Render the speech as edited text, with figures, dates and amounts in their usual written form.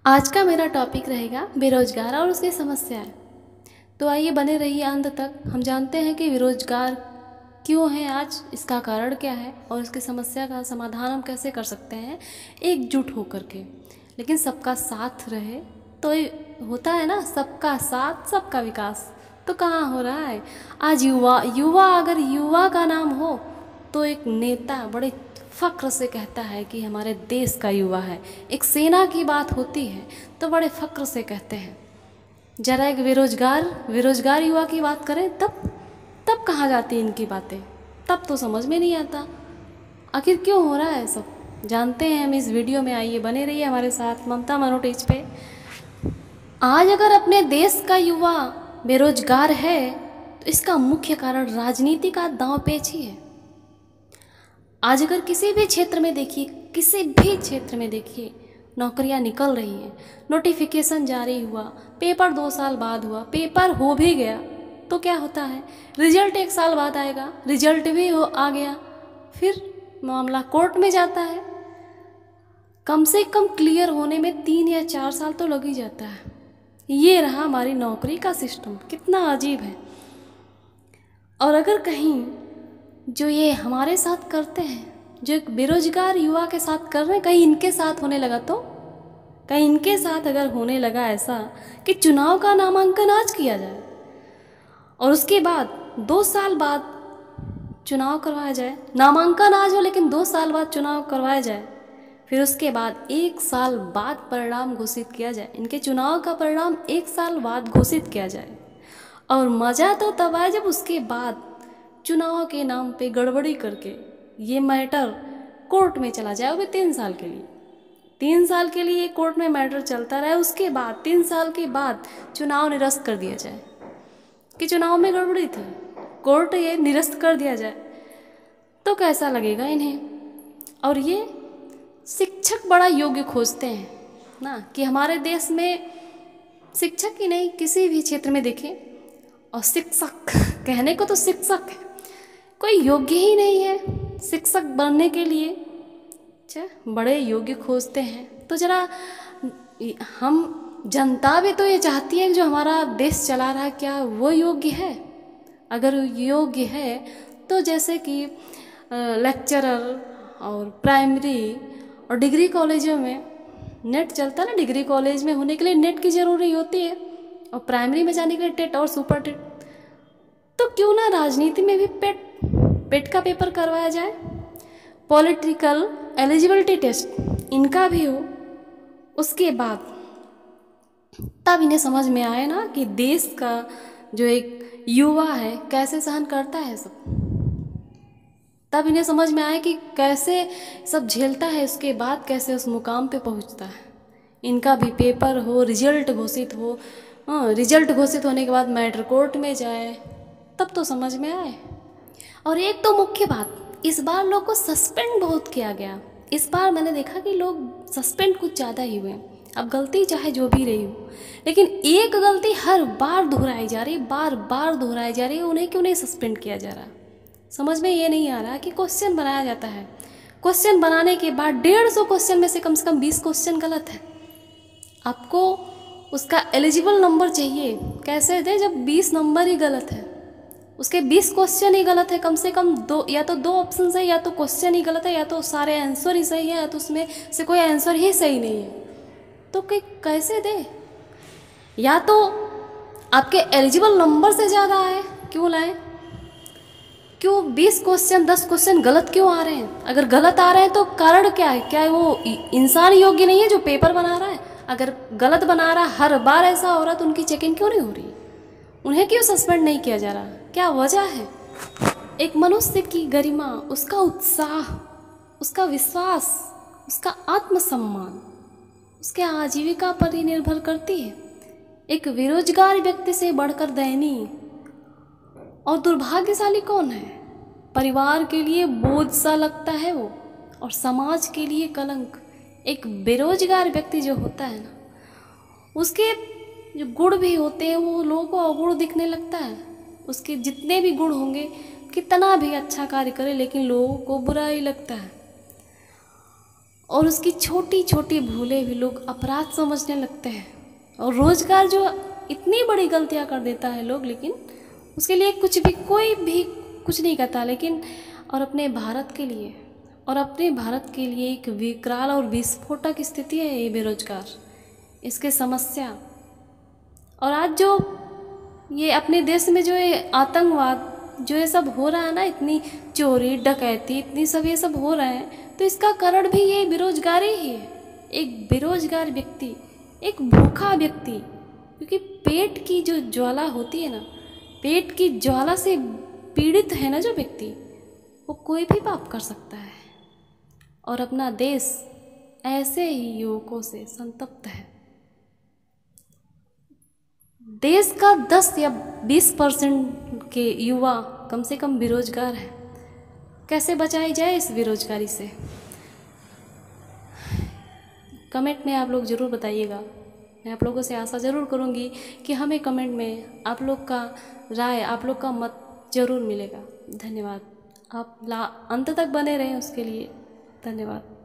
आज का मेरा टॉपिक रहेगा बेरोजगार और उसकी समस्याएं। तो आइए बने रहिए अंत तक। हम जानते हैं कि बेरोजगार क्यों है आज, इसका कारण क्या है और इसकी समस्या का समाधान हम कैसे कर सकते हैं एकजुट होकर के। लेकिन सबका साथ रहे तो ये होता है ना, सबका साथ सबका विकास। तो कहाँ हो रहा है आज? युवा अगर युवा का नाम हो तो एक नेता बड़े फ़ख्र से कहता है कि हमारे देश का युवा है। एक सेना की बात होती है तो बड़े फ़ख्र से कहते हैं। जरा एक बेरोजगार युवा की बात करें तब कहाँ जाती इनकी बातें? तब तो समझ में नहीं आता आखिर क्यों हो रहा है सब। जानते हैं हम इस वीडियो में। आइए बने रहिए हमारे साथ ममता मनोटेज पे। आज अगर अपने देश का युवा बेरोजगार है तो इसका मुख्य कारण राजनीति का दांवपेच ही है। आज अगर किसी भी क्षेत्र में देखिए, किसी भी क्षेत्र में देखिए, नौकरियां निकल रही हैं, नोटिफिकेशन जारी हुआ, पेपर 2 साल बाद हुआ, पेपर हो भी गया तो क्या होता है, रिजल्ट 1 साल बाद आएगा, रिजल्ट भी आ गया, फिर मामला कोर्ट में जाता है। कम से कम क्लियर होने में 3 या 4 साल तो लग ही जाता है। ये रहा हमारी नौकरी का सिस्टम, कितना अजीब है। और अगर कहीं जो ये हमारे साथ करते हैं, जो एक बेरोजगार युवा के साथ कर रहे हैं, कहीं इनके साथ होने लगा तो, कहीं इनके साथ अगर होने लगा ऐसा कि चुनाव का नामांकन आज किया जाए और उसके बाद 2 साल बाद चुनाव करवाया जाए, नामांकन आज हो लेकिन 2 साल बाद चुनाव करवाया जाए, फिर उसके बाद 1 साल बाद परिणाम घोषित किया जाए, इनके चुनाव का परिणाम 1 साल बाद घोषित किया जाए। और मज़ा तो तब आए जब उसके बाद चुनाव के नाम पे गड़बड़ी करके ये मैटर कोर्ट में चला जाए, वो भी 3 साल के लिए। 3 साल के लिए कोर्ट में मैटर चलता रहे, उसके बाद 3 साल के बाद चुनाव निरस्त कर दिया जाए कि चुनाव में गड़बड़ी थी, कोर्ट ये निरस्त कर दिया जाए तो कैसा लगेगा इन्हें। और ये शिक्षक बड़ा योग्य खोजते हैं ना, कि हमारे देश में शिक्षक ही नहीं, किसी भी क्षेत्र में देखें, और शिक्षक कहने को तो शिक्षक है, कोई योग्य ही नहीं है शिक्षक बनने के लिए। अच्छा, बड़े योग्य खोजते हैं। तो जरा हम जनता भी तो ये चाहती है कि जो हमारा देश चला रहा है क्या वो योग्य है? अगर योग्य है तो जैसे कि लेक्चरर और प्राइमरी और डिग्री कॉलेजों में नेट चलता है ना, डिग्री कॉलेज में होने के लिए नेट की ज़रूरी होती है और प्राइमरी में जाने के लिए टेट और सुपर टेट। तो क्यों ना राजनीति में भी पेट का पेपर करवाया जाए, पॉलिटिकल एलिजिबिलिटी टेस्ट इनका भी हो। उसके बाद तब इन्हें समझ में आए ना कि देश का जो एक युवा है कैसे सहन करता है सब। तब इन्हें समझ में आए कि कैसे सब झेलता है, उसके बाद कैसे उस मुकाम पे पहुंचता है। इनका भी पेपर हो, रिजल्ट घोषित हो, रिजल्ट घोषित होने के बाद मैटर कोर्ट में जाए, तब तो समझ में आए। और एक तो मुख्य बात, इस बार लोग को सस्पेंड बहुत किया गया। इस बार मैंने देखा कि लोग सस्पेंड कुछ ज़्यादा ही हुए। अब गलती चाहे जो भी रही हो, लेकिन एक गलती हर बार दोहराई जा रही, बार बार दोहराई जा रही है, उन्हें क्यों नहीं सस्पेंड किया जा रहा? समझ में ये नहीं आ रहा कि क्वेश्चन बनाया जाता है, क्वेश्चन बनाने के बाद 150 क्वेश्चन में से कम 20 क्वेश्चन गलत है। आपको उसका एलिजिबल नंबर चाहिए, कैसे दे जब 20 नंबर ही गलत है, उसके 20 क्वेश्चन ही गलत है, कम से कम या तो 2 ऑप्शन है, या तो क्वेश्चन ही गलत है, या तो सारे आंसर ही सही है, या तो उसमें से कोई आंसर ही सही नहीं है। तो कैसे दे? या तो आपके एलिजिबल नंबर से ज़्यादा आए, क्यों लाएं? क्यों 20 क्वेश्चन 10 क्वेश्चन गलत क्यों आ रहे हैं? अगर गलत आ रहे हैं तो कारण क्या है? क्या वो इंसान योग्य नहीं है जो पेपर बना रहा है? अगर गलत बना रहा है, हर बार ऐसा हो रहा, तो उनकी चेकिंग क्यों नहीं हो रही? उन्हें क्यों सस्पेंड नहीं किया जा रहा? क्या वजह है? एक मनुष्य की गरिमा, उसका उत्साह, उसका विश्वास, उसका आत्मसम्मान उसके आजीविका पर ही निर्भर करती है। एक बेरोजगार व्यक्ति से बढ़कर दयनीय और दुर्भाग्यशाली कौन है? परिवार के लिए बोझ सा लगता है वो, और समाज के लिए कलंक। एक बेरोजगार व्यक्ति जो होता है ना, उसके जो गुण भी होते हैं वो लोगों को अगुण दिखने लगता है। उसके जितने भी गुण होंगे, कितना भी अच्छा कार्य करे, लेकिन लोगों को बुरा ही लगता है। और उसकी छोटी छोटी भूलें भी लोग अपराध समझने लगते हैं। और रोज़गार जो इतनी बड़ी गलतियां कर देता है लोग, लेकिन उसके लिए कुछ भी, कोई भी कुछ नहीं करता। लेकिन और अपने भारत के लिए एक विकराल और विस्फोटक स्थिति है ये बेरोजगार, इसके समस्या। और आज जो ये अपने देश में जो ये आतंकवाद, जो ये सब हो रहा है ना, इतनी चोरी डकैती, इतनी सब ये सब हो रहा है, तो इसका कारण भी ये बेरोजगारी ही है। एक बेरोजगार व्यक्ति, एक भूखा व्यक्ति, क्योंकि पेट की जो ज्वाला होती है ना, पेट की ज्वाला से पीड़ित है ना जो व्यक्ति, वो कोई भी पाप कर सकता है। और अपना देश ऐसे ही युवकों से संतप्त है। देश का 10 या 20% के युवा कम से कम बेरोजगार है। कैसे बचाई जाए इस बेरोजगारी से? कमेंट में आप लोग ज़रूर बताइएगा। मैं आप लोगों से आशा ज़रूर करूँगी कि हमें कमेंट में आप लोग का राय, आप लोग का मत ज़रूर मिलेगा। धन्यवाद। आप अंत तक बने रहें उसके लिए धन्यवाद।